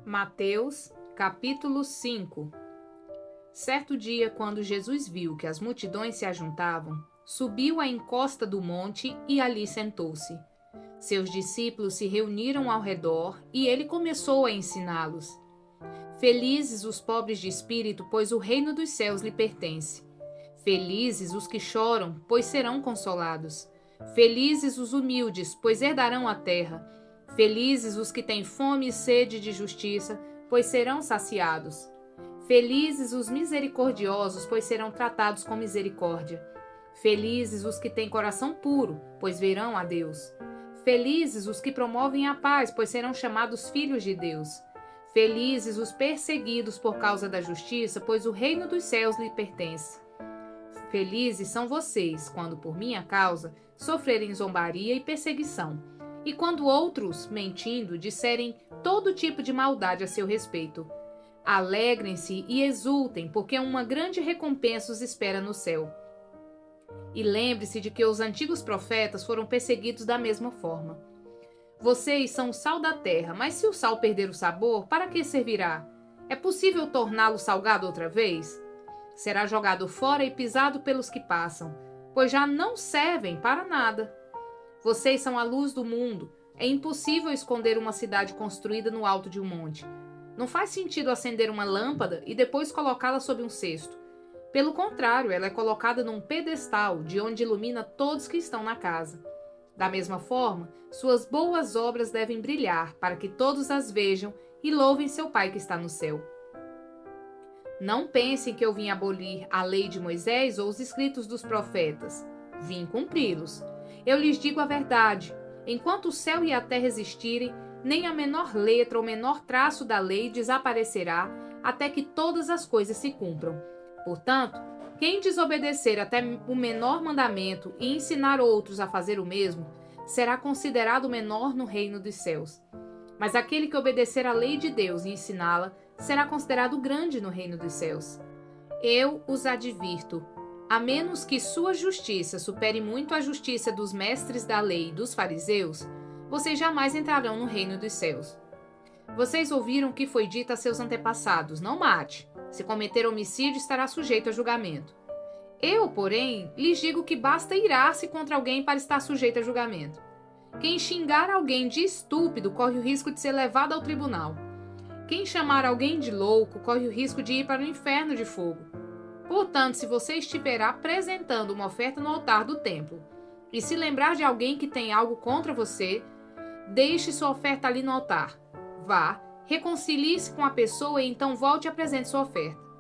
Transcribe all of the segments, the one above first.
Mateus, capítulo 5. Certo dia, quando Jesus viu que as multidões se ajuntavam, subiu à encosta do monte e ali sentou-se. Seus discípulos se reuniram ao redor e ele começou a ensiná-los. Felizes os pobres de espírito, pois o reino dos céus lhe pertence. Felizes os que choram, pois serão consolados. Felizes os humildes, pois herdarão a terra. Felizes os que têm fome e sede de justiça, pois serão saciados. Felizes os misericordiosos, pois serão tratados com misericórdia. Felizes os que têm coração puro, pois verão a Deus. Felizes os que promovem a paz, pois serão chamados filhos de Deus. Felizes os perseguidos por causa da justiça, pois o reino dos céus lhe pertence. Felizes são vocês, quando por minha causa sofrerem zombaria e perseguição, e quando outros, mentindo, disserem todo tipo de maldade a seu respeito. Alegrem-se e exultem, porque uma grande recompensa os espera no céu. E lembre-se de que os antigos profetas foram perseguidos da mesma forma. Vocês são o sal da terra, mas se o sal perder o sabor, para que servirá? É possível torná-lo salgado outra vez? Será jogado fora e pisado pelos que passam, pois já não servem para nada. Vocês são a luz do mundo. É impossível esconder uma cidade construída no alto de um monte. Não faz sentido acender uma lâmpada e depois colocá-la sob um cesto. Pelo contrário, ela é colocada num pedestal, de onde ilumina todos que estão na casa. Da mesma forma, suas boas obras devem brilhar, para que todos as vejam e louvem seu Pai que está no céu. Não pensem que eu vim abolir a lei de Moisés ou os escritos dos profetas. Vim cumpri-los. Eu lhes digo a verdade. Enquanto o céu e a terra existirem, nem a menor letra ou menor traço da lei desaparecerá, até que todas as coisas se cumpram. Portanto, quem desobedecer até o menor mandamento e ensinar outros a fazer o mesmo, será considerado menor no reino dos céus. Mas aquele que obedecer à lei de Deus e ensiná-la, será considerado grande no reino dos céus. Eu os advirto, a menos que sua justiça supere muito a justiça dos mestres da lei e dos fariseus, vocês jamais entrarão no reino dos céus. Vocês ouviram o que foi dito a seus antepassados: não mate. Se cometer homicídio, estará sujeito a julgamento. Eu, porém, lhes digo que basta irar-se contra alguém para estar sujeito a julgamento. Quem xingar alguém de estúpido corre o risco de ser levado ao tribunal. Quem chamar alguém de louco corre o risco de ir para o inferno de fogo. Portanto, se você estiver apresentando uma oferta no altar do templo e se lembrar de alguém que tem algo contra você, deixe sua oferta ali no altar. Vá, reconcilie-se com a pessoa e então volte e apresente sua oferta.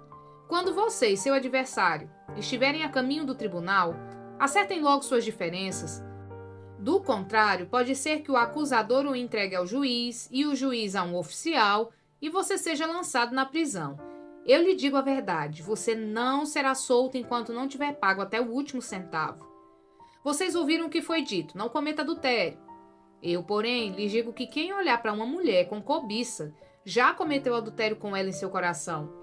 Quando você e seu adversário estiverem a caminho do tribunal, acertem logo suas diferenças. Do contrário, pode ser que o acusador o entregue ao juiz e o juiz a um oficial e você seja lançado na prisão. Eu lhe digo a verdade, você não será solto enquanto não tiver pago até o último centavo. Vocês ouviram o que foi dito: não cometa adultério. Eu, porém, lhes digo que quem olhar para uma mulher com cobiça já cometeu adultério com ela em seu coração.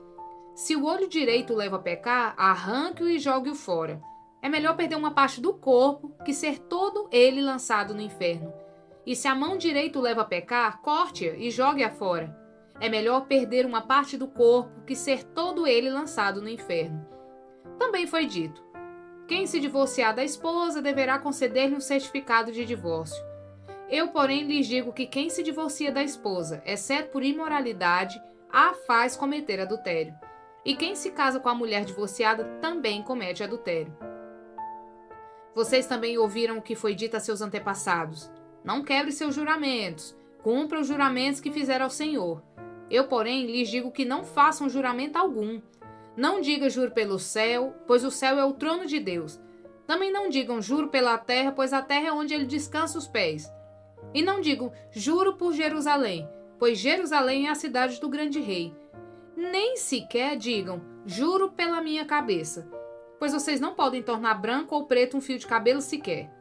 Se o olho direito o leva a pecar, arranque-o e jogue-o fora. É melhor perder uma parte do corpo que ser todo ele lançado no inferno. E se a mão direita o leva a pecar, corte-a e jogue-a fora. É melhor perder uma parte do corpo que ser todo ele lançado no inferno. Também foi dito: quem se divorciar da esposa deverá conceder-lhe um certificado de divórcio. Eu, porém, lhes digo que quem se divorcia da esposa, exceto por imoralidade, a faz cometer adultério. E quem se casa com a mulher divorciada também comete adultério. Vocês também ouviram o que foi dito a seus antepassados: não quebre seus juramentos, cumpra os juramentos que fizeram ao Senhor. Eu, porém, lhes digo que não façam juramento algum. Não diga juro pelo céu, pois o céu é o trono de Deus. Também não digam juro pela terra, pois a terra é onde ele descansa os pés. E não digam juro por Jerusalém, pois Jerusalém é a cidade do grande rei. Nem sequer digam juro pela minha cabeça, pois vocês não podem tornar branco ou preto um fio de cabelo sequer.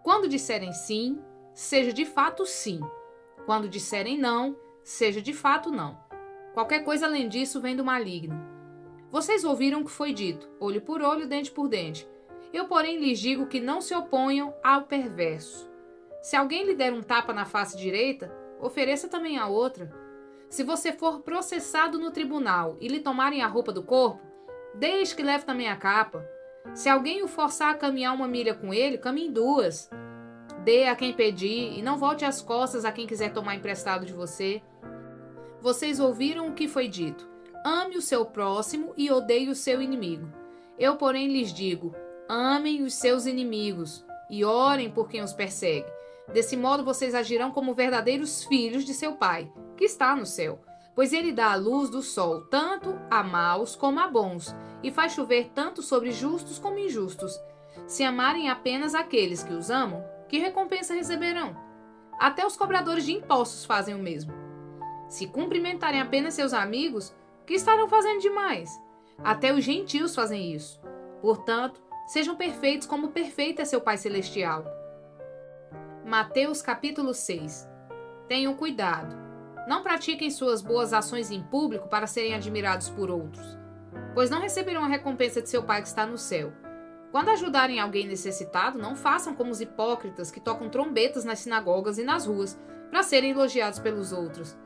Quando disserem sim, seja de fato sim. Quando disserem não, seja de fato não. Qualquer coisa além disso vem do maligno. Vocês ouviram o que foi dito, olho por olho, dente por dente. Eu, porém, lhes digo que não se oponham ao perverso. Se alguém lhe der um tapa na face direita, ofereça também a outra. Se você for processado no tribunal e lhe tomarem a roupa do corpo, deixe que leve também a capa. Se alguém o forçar a caminhar 1 milha com ele, caminhe 2. Dê a quem pedir e não volte as costas a quem quiser tomar emprestado de você. Vocês ouviram o que foi dito. Ame o seu próximo e odeie o seu inimigo. Eu, porém, lhes digo, amem os seus inimigos e orem por quem os persegue. Desse modo vocês agirão como verdadeiros filhos de seu Pai, que está no céu. Pois ele dá a luz do sol tanto a maus como a bons, e faz chover tanto sobre justos como injustos. Se amarem apenas aqueles que os amam, que recompensa receberão? Até os cobradores de impostos fazem o mesmo. Se cumprimentarem apenas seus amigos, que estarão fazendo demais? Até os gentios fazem isso. Portanto, sejam perfeitos como perfeito é seu Pai Celestial. Mateus capítulo 6. Tenham cuidado. Não pratiquem suas boas ações em público para serem admirados por outros, pois não receberão a recompensa de seu Pai que está no céu. Quando ajudarem alguém necessitado, não façam como os hipócritas que tocam trombetas nas sinagogas e nas ruas para serem elogiados pelos outros.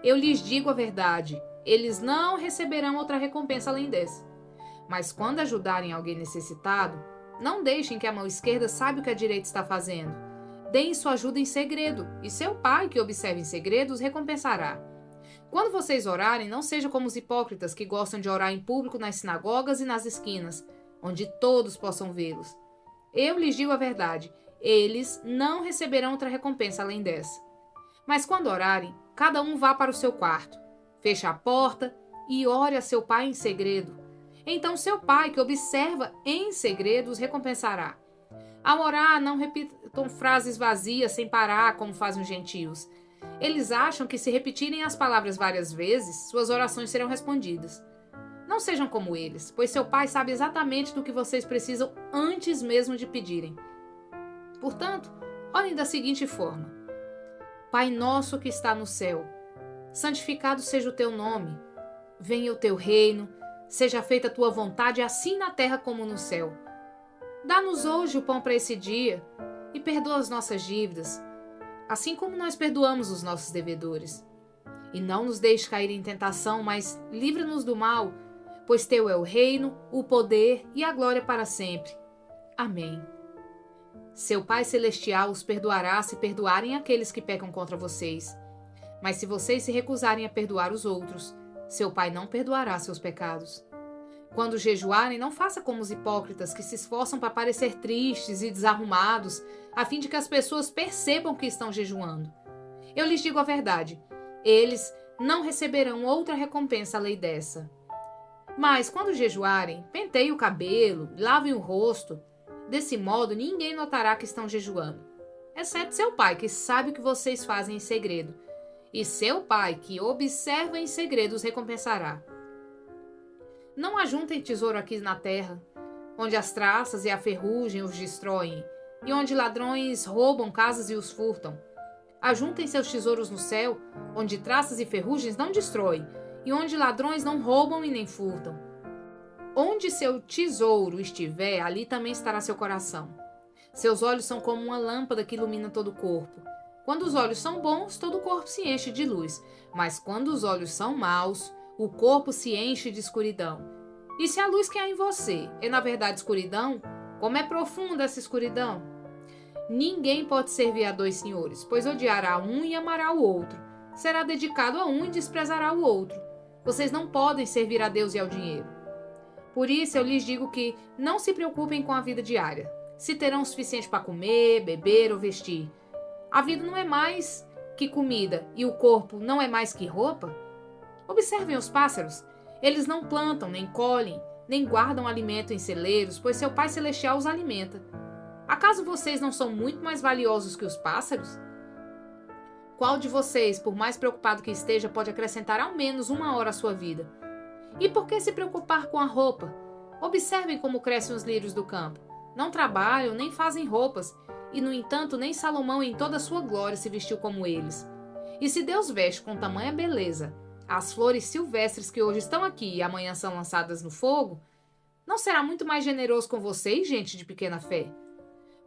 Eu lhes digo a verdade, eles não receberão outra recompensa além dessa. Mas quando ajudarem alguém necessitado, não deixem que a mão esquerda saiba o que a direita está fazendo. Deem sua ajuda em segredo, e seu Pai, que observa em segredo, os recompensará. Quando vocês orarem, não sejam como os hipócritas que gostam de orar em público nas sinagogas e nas esquinas, onde todos possam vê-los. Eu lhes digo a verdade, eles não receberão outra recompensa além dessa. Mas quando orarem, cada um vá para o seu quarto, feche a porta e ore a seu Pai em segredo. Então seu Pai, que observa em segredo, os recompensará. Ao orar, não repitam frases vazias sem parar, como fazem os gentios. Eles acham que se repetirem as palavras várias vezes, suas orações serão respondidas. Não sejam como eles, pois seu Pai sabe exatamente do que vocês precisam antes mesmo de pedirem. Portanto, orem da seguinte forma: Pai nosso que está no céu, santificado seja o teu nome. Venha o teu reino, seja feita a tua vontade, assim na terra como no céu. Dá-nos hoje o pão para esse dia e perdoa as nossas dívidas, assim como nós perdoamos os nossos devedores. E não nos deixe cair em tentação, mas livra-nos do mal, pois teu é o reino, o poder e a glória para sempre. Amém. Seu Pai Celestial os perdoará se perdoarem aqueles que pecam contra vocês. Mas se vocês se recusarem a perdoar os outros, seu Pai não perdoará seus pecados. Quando jejuarem, não faça como os hipócritas que se esforçam para parecer tristes e desarrumados, a fim de que as pessoas percebam que estão jejuando. Eu lhes digo a verdade, eles não receberão outra recompensa além dessa. Mas quando jejuarem, penteiem o cabelo, lavem o rosto. Desse modo, ninguém notará que estão jejuando, exceto seu Pai, que sabe o que vocês fazem em segredo. E seu Pai, que observa em segredo, os recompensará. Não ajuntem tesouro aqui na terra, onde as traças e a ferrugem os destroem, e onde ladrões roubam casas e os furtam. Ajuntem seus tesouros no céu, onde traças e ferrugens não destroem, e onde ladrões não roubam e nem furtam. Onde seu tesouro estiver, ali também estará seu coração. Seus olhos são como uma lâmpada que ilumina todo o corpo. Quando os olhos são bons, todo o corpo se enche de luz, mas quando os olhos são maus, o corpo se enche de escuridão. E se a luz que há em você é na verdade escuridão, como é profunda essa escuridão? Ninguém pode servir a 2 senhores, pois odiará um e amará o outro. Será dedicado a um e desprezará o outro. Vocês não podem servir a Deus e ao dinheiro. Por isso eu lhes digo que não se preocupem com a vida diária, se terão o suficiente para comer, beber ou vestir. A vida não é mais que comida e o corpo não é mais que roupa? Observem os pássaros. Eles não plantam, nem colhem, nem guardam alimento em celeiros, pois seu Pai Celestial os alimenta. Acaso vocês não são muito mais valiosos que os pássaros? Qual de vocês, por mais preocupado que esteja, pode acrescentar ao menos 1 hora à sua vida? E por que se preocupar com a roupa? Observem como crescem os lírios do campo. Não trabalham, nem fazem roupas, e no entanto nem Salomão em toda a sua glória se vestiu como eles. E se Deus veste com tamanha beleza as flores silvestres que hoje estão aqui e amanhã são lançadas no fogo, não será muito mais generoso com vocês, gente de pequena fé?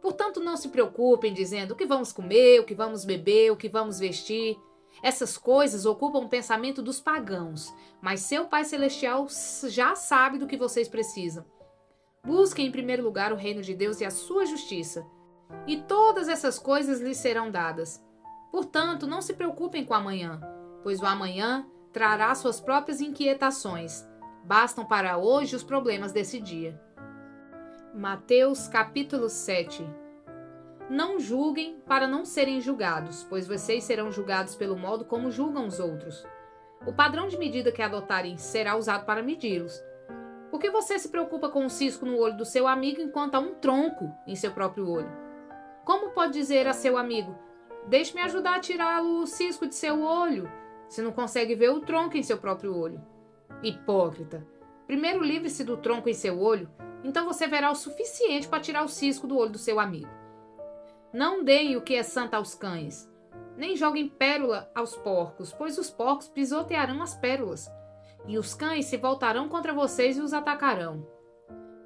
Portanto, não se preocupem dizendo o que vamos comer, o que vamos beber, o que vamos vestir. Essas coisas ocupam o pensamento dos pagãos, mas seu Pai Celestial já sabe do que vocês precisam. Busquem em primeiro lugar o reino de Deus e a sua justiça, e todas essas coisas lhes serão dadas. Portanto, não se preocupem com o amanhã, pois o amanhã trará suas próprias inquietações. Bastam para hoje os problemas desse dia. Mateus capítulo 7. Não julguem para não serem julgados, pois vocês serão julgados pelo modo como julgam os outros. O padrão de medida que adotarem será usado para medi-los. Por que você se preocupa com um cisco no olho do seu amigo enquanto há um tronco em seu próprio olho? Como pode dizer a seu amigo, deixe-me ajudar a tirar o cisco de seu olho, se não consegue ver o tronco em seu próprio olho? Hipócrita! Primeiro livre-se do tronco em seu olho, então você verá o suficiente para tirar o cisco do olho do seu amigo. Não deem o que é santo aos cães, nem joguem pérola aos porcos, pois os porcos pisotearão as pérolas, e os cães se voltarão contra vocês e os atacarão.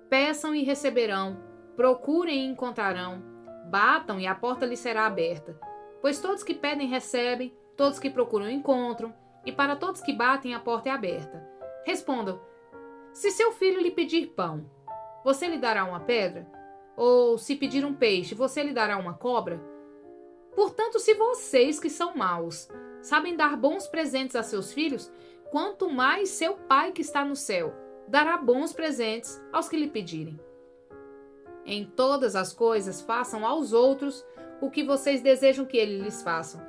Peçam e receberão, procurem e encontrarão, batam e a porta lhes será aberta. Pois todos que pedem recebem, todos que procuram encontram, e para todos que batem a porta é aberta. Respondam: se seu filho lhe pedir pão, você lhe dará uma pedra? Ou se pedir um peixe, você lhe dará uma cobra? Portanto, se vocês que são maus sabem dar bons presentes a seus filhos, quanto mais seu Pai que está no céu dará bons presentes aos que lhe pedirem. Em todas as coisas façam aos outros o que vocês desejam que eles lhes façam.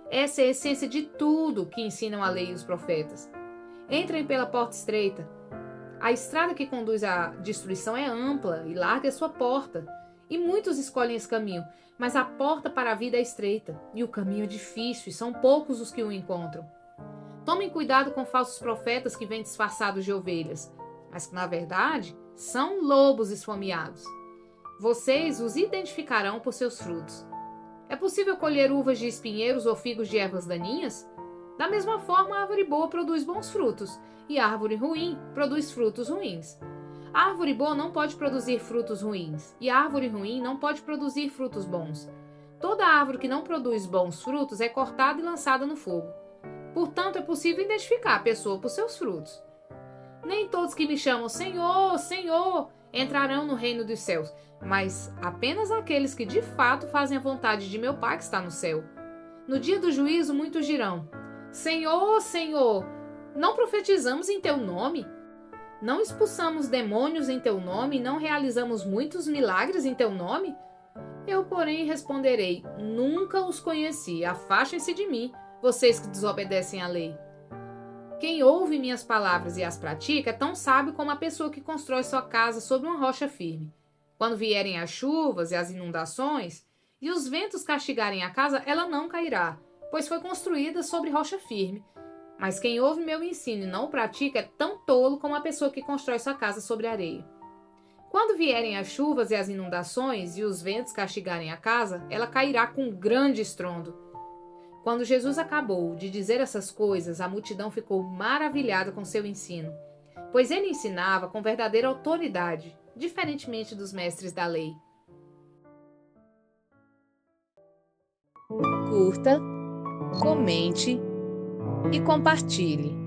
Essa é a essência de tudo que ensinam a lei e os profetas. Entrem pela porta estreita. A estrada que conduz à destruição é ampla e larga é sua porta, e muitos escolhem esse caminho, mas a porta para a vida é estreita, e o caminho é difícil, e são poucos os que o encontram. Tomem cuidado com falsos profetas que vêm disfarçados de ovelhas, mas que, na verdade, são lobos esfomeados. Vocês os identificarão por seus frutos. É possível colher uvas de espinheiros ou figos de ervas daninhas? Da mesma forma, a árvore boa produz bons frutos, e a árvore ruim produz frutos ruins. A árvore boa não pode produzir frutos ruins, e a árvore ruim não pode produzir frutos bons. Toda árvore que não produz bons frutos é cortada e lançada no fogo. Portanto, é possível identificar a pessoa por seus frutos. Nem todos que me chamam Senhor, Senhor, entrarão no reino dos céus, mas apenas aqueles que de fato fazem a vontade de meu Pai que está no céu. No dia do juízo, muitos dirão: Senhor, Senhor, não profetizamos em teu nome? Não expulsamos demônios em teu nome e não realizamos muitos milagres em teu nome? Eu, porém, responderei: nunca os conheci, afastem-se de mim, vocês que desobedecem à lei. Quem ouve minhas palavras e as pratica é tão sábio como a pessoa que constrói sua casa sobre uma rocha firme. Quando vierem as chuvas e as inundações, e os ventos castigarem a casa, ela não cairá, pois foi construída sobre rocha firme. Mas quem ouve meu ensino e não o pratica é tão tolo como a pessoa que constrói sua casa sobre areia. Quando vierem as chuvas e as inundações, e os ventos castigarem a casa, ela cairá com grande estrondo. Quando Jesus acabou de dizer essas coisas, a multidão ficou maravilhada com seu ensino, pois ele ensinava com verdadeira autoridade, diferentemente dos mestres da lei. Curta, comente e compartilhe.